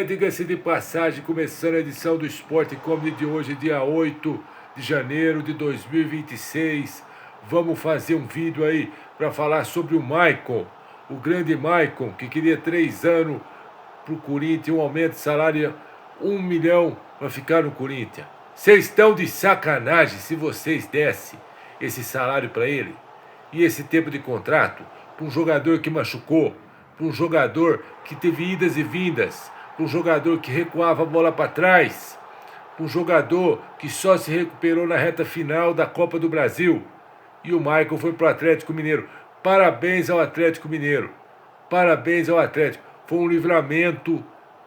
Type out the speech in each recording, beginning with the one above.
diga-se de passagem, começando a edição do Sport Comedy de hoje, dia 8 de janeiro de 2026. Vamos fazer um vídeo aí para falar sobre o Maicon, o grande Maicon, que queria 3 anos para o Corinthians, um aumento de salário 1 milhão para ficar no Corinthians. Vocês estão de sacanagem se vocês dessem esse salário para ele e esse tempo de contrato para um jogador que machucou, para um jogador que teve idas e vindas, para um jogador que recuava a bola para trás, para um jogador que só se recuperou na reta final da Copa do Brasil. E o Maicon foi para o Atlético Mineiro. Parabéns ao Atlético Mineiro. Parabéns ao Atlético. Foi um livramento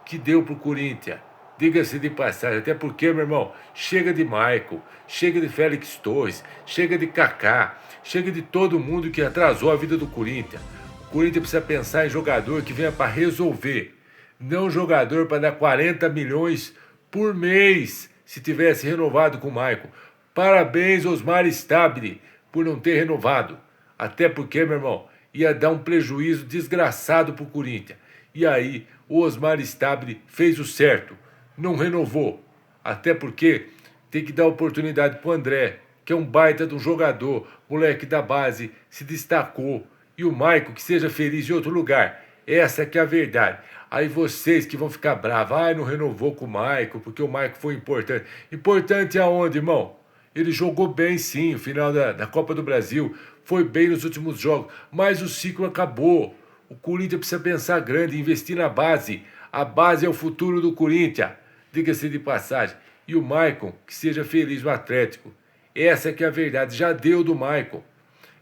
que deu para o Corinthians. Diga-se de passagem, até porque, meu irmão, chega de Maicon, chega de Félix Torres, chega de Kaká, chega de todo mundo que atrasou a vida do Corinthians. O Corinthians precisa pensar em jogador que venha para resolver, não jogador para dar 40 milhões por mês se tivesse renovado com o Maicon. Parabéns, Osmar Stabile, por não ter renovado. Até porque, meu irmão, ia dar um prejuízo desgraçado para o Corinthians. E aí, o Osmar Stabile fez o certo, não renovou. Até porque tem que dar oportunidade para o André, que é um baita de um jogador, moleque da base, se destacou. E o Maicon que seja feliz em outro lugar. Essa que é a verdade. Aí vocês que vão ficar bravos, não renovou com o Maicon, porque o Maicon foi importante. Importante aonde, irmão? Ele jogou bem sim, no final da Copa do Brasil, foi bem nos últimos jogos, mas o ciclo acabou. O Corinthians precisa pensar grande, investir na base. A base é o futuro do Corinthians, diga-se de passagem. E o Maicon que seja feliz no Atlético. Essa que é a verdade, já deu do Maicon.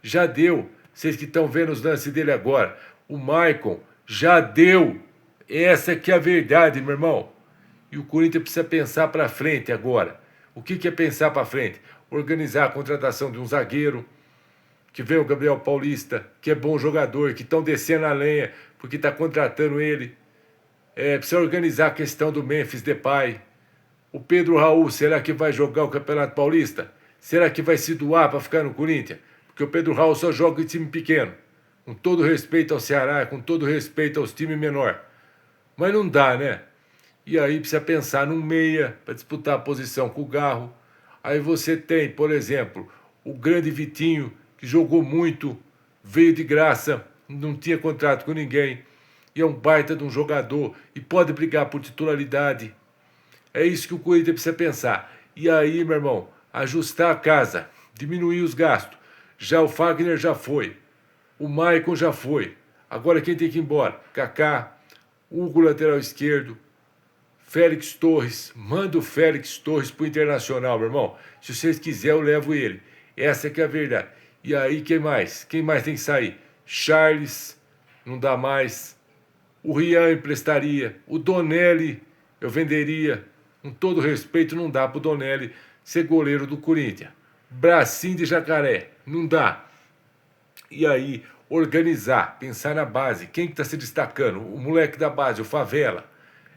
Já deu. Vocês que estão vendo os lances dele agora, o Maicon já deu. Essa que é a verdade, meu irmão. E o Corinthians precisa pensar para frente agora. O que é pensar para frente? Organizar a contratação de um zagueiro, que vem o Gabriel Paulista, que é bom jogador, que estão descendo a lenha, porque está contratando ele. Precisa organizar a questão do Memphis Depay. O Pedro Raul, será que vai jogar o Campeonato Paulista? Será que vai se doar para ficar no Corinthians? Porque o Pedro Raul só joga em time pequeno. Com todo respeito ao Ceará, com todo respeito aos times menores. Mas não dá, né? E aí precisa pensar num meia para disputar a posição com o Garro. Aí você tem, por exemplo, o grande Vitinho, que jogou muito, veio de graça, não tinha contrato com ninguém. E é um baita de um jogador e pode brigar por titularidade. É isso que o Corinthians precisa pensar. E aí, meu irmão, ajustar a casa, diminuir os gastos. Já o Fagner já foi. O Maicon já foi. Agora quem tem que ir embora? Kaká, Hugo lateral esquerdo, Félix Torres. Manda o Félix Torres pro Internacional, meu irmão. Se vocês quiserem, eu levo ele. Essa que é a verdade. E aí, quem mais? Quem mais tem que sair? Charles, não dá mais. O Rian emprestaria. O Donelli, eu venderia. Com todo respeito, não dá pro Donelli ser goleiro do Corinthians. Bracinho de jacaré, não dá. E aí, organizar, pensar na base. Quem que está se destacando? O moleque da base, o Favela.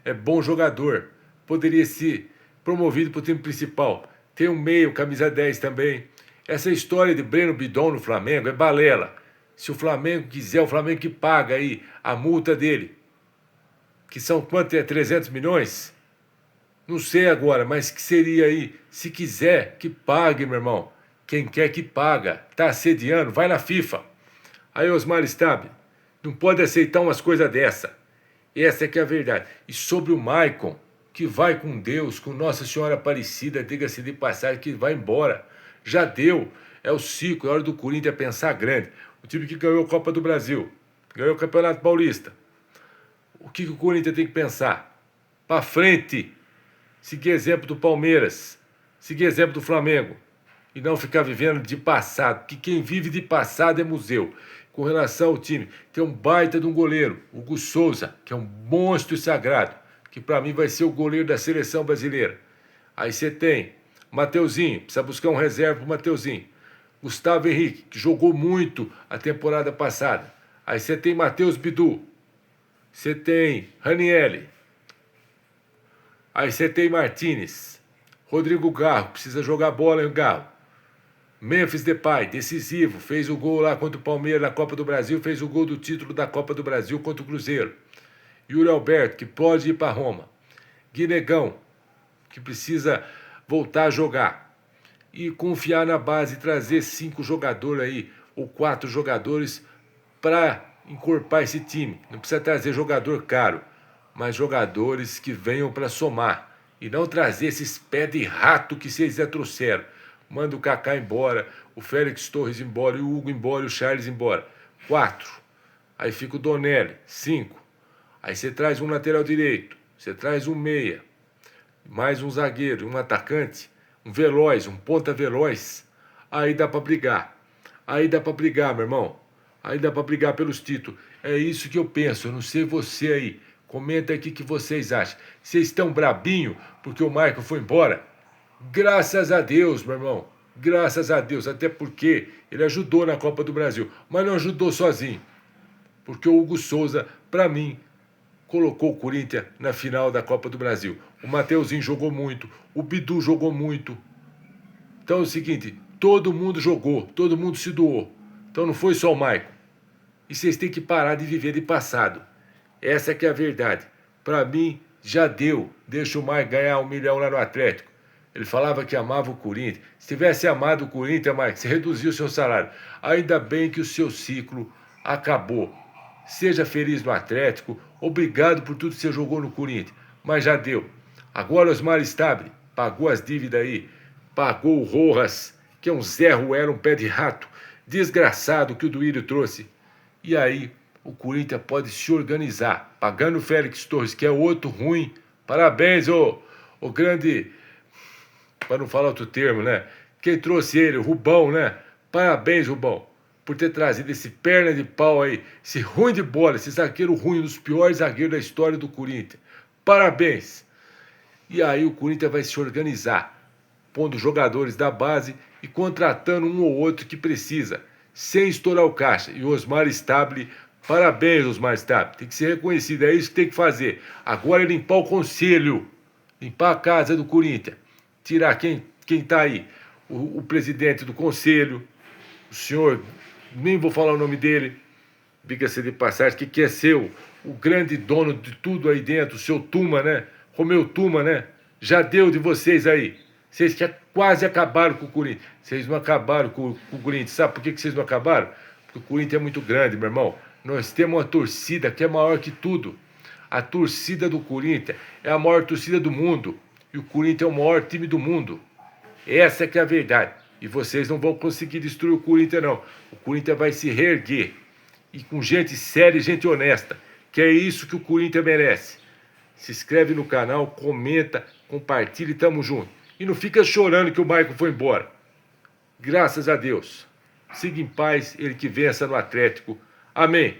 É bom jogador. Poderia ser promovido para o time principal. Tem um meio, camisa 10 também. Essa história de Breno Bidon no Flamengo é balela. Se o Flamengo quiser, o Flamengo que paga aí a multa dele. Que são quanto? 300 milhões? Não sei agora, mas que seria aí? Se quiser, que pague, meu irmão. Quem quer que paga. Tá assediando, vai na FIFA. Aí, Osmar Stabile, não pode aceitar umas coisas dessa. Essa é que é a verdade. E sobre o Maicon, que vai com Deus, com Nossa Senhora Aparecida, diga-se de passagem, que vai embora. Já deu. É o ciclo, é hora do Corinthians pensar grande. O time que ganhou a Copa do Brasil, ganhou o Campeonato Paulista. O que o Corinthians tem que pensar? Para frente. Seguir exemplo do Palmeiras. Seguir exemplo do Flamengo. E não ficar vivendo de passado. Porque quem vive de passado é museu. Com relação ao time, tem um baita de um goleiro, o Hugo Souza, que é um monstro sagrado, que para mim vai ser o goleiro da seleção brasileira. Aí você tem Mateuzinho, precisa buscar um reserva para o Mateuzinho. Gustavo Henrique, que jogou muito a temporada passada. Aí você tem Matheus Bidu. Você tem Ranielli. Aí você tem Martínez. Rodrigo Garro, precisa jogar bola em Garro. Memphis Depay, decisivo, fez o gol lá contra o Palmeiras na Copa do Brasil, fez o gol do título da Copa do Brasil contra o Cruzeiro. Yuri Alberto, que pode ir para Roma. Guinegão, que precisa voltar a jogar. E confiar na base, trazer 5 jogadores aí, ou 4 jogadores para encorpar esse time. Não precisa trazer jogador caro, mas jogadores que venham para somar. E não trazer esses pés de rato que vocês já trouxeram. Manda o Kaká embora, o Félix Torres embora, o Hugo embora e o Charles embora. 4. Aí fica o Donelli. 5. Aí você traz um lateral direito, você traz um meia, mais um zagueiro, um atacante, um veloz, um ponta veloz. Aí dá para brigar. Aí dá para brigar, meu irmão. Aí dá para brigar pelos títulos. É isso que eu penso. Eu não sei você aí. Comenta aqui o que vocês acham. Vocês estão brabinho porque o Michael foi embora? Graças a Deus, meu irmão. Graças a Deus. Até porque ele ajudou na Copa do Brasil. Mas não ajudou sozinho. Porque o Hugo Souza, para mim, colocou o Corinthians na final da Copa do Brasil. O Mateuzinho jogou muito. O Bidu jogou muito. Então é o seguinte, todo mundo jogou, todo mundo se doou. Então não foi só o Michael. E vocês têm que parar de viver de passado. Essa é que é a verdade. Para mim, já deu. Deixa o Michael ganhar 1 milhão lá no Atlético. Ele falava que amava o Corinthians. Se tivesse amado o Corinthians, Michael, você reduziu o seu salário. Ainda bem que o seu ciclo acabou. Seja feliz no Atlético. Obrigado por tudo que você jogou no Corinthians. Mas já deu. Agora o Osmar Stabile pagou as dívidas aí. Pagou o Rojas, que é um Zé Ruela, um pé de rato. Desgraçado que o Duílio trouxe. E aí o Corinthians pode se organizar. Pagando o Félix Torres, que é outro ruim. Parabéns, ô grande... Para não falar outro termo, né? Quem trouxe ele, o Rubão, né? Parabéns, Rubão, por ter trazido esse perna de pau aí, esse ruim de bola, esse zagueiro ruim, um dos piores zagueiros da história do Corinthians. Parabéns! E aí o Corinthians vai se organizar, pondo jogadores da base e contratando um ou outro que precisa, sem estourar o caixa. E o Osmar Stabile, parabéns, Osmar Stabile, tem que ser reconhecido, é isso que tem que fazer. Agora é limpar o conselho, limpar a casa do Corinthians, tirar quem está aí, o presidente do conselho, o senhor, nem vou falar o nome dele, diga-se de passagem, que quer ser o grande dono de tudo aí dentro, o seu Tuma, né? Romeu Tuma, né? Já deu de vocês aí. Vocês que quase acabaram com o Corinthians. Vocês não acabaram com o Corinthians. Sabe por que vocês não acabaram? Porque o Corinthians é muito grande, meu irmão. Nós temos uma torcida que é maior que tudo. A torcida do Corinthians é a maior torcida do mundo. E o Corinthians é o maior time do mundo. Essa que é a verdade. E vocês não vão conseguir destruir o Corinthians, não. O Corinthians vai se reerguer. E com gente séria e gente honesta. Que é isso que o Corinthians merece. Se inscreve no canal, comenta, compartilha e tamo junto. E não fica chorando que o Michael foi embora. Graças a Deus. Siga em paz, ele que vença no Atlético. Amém.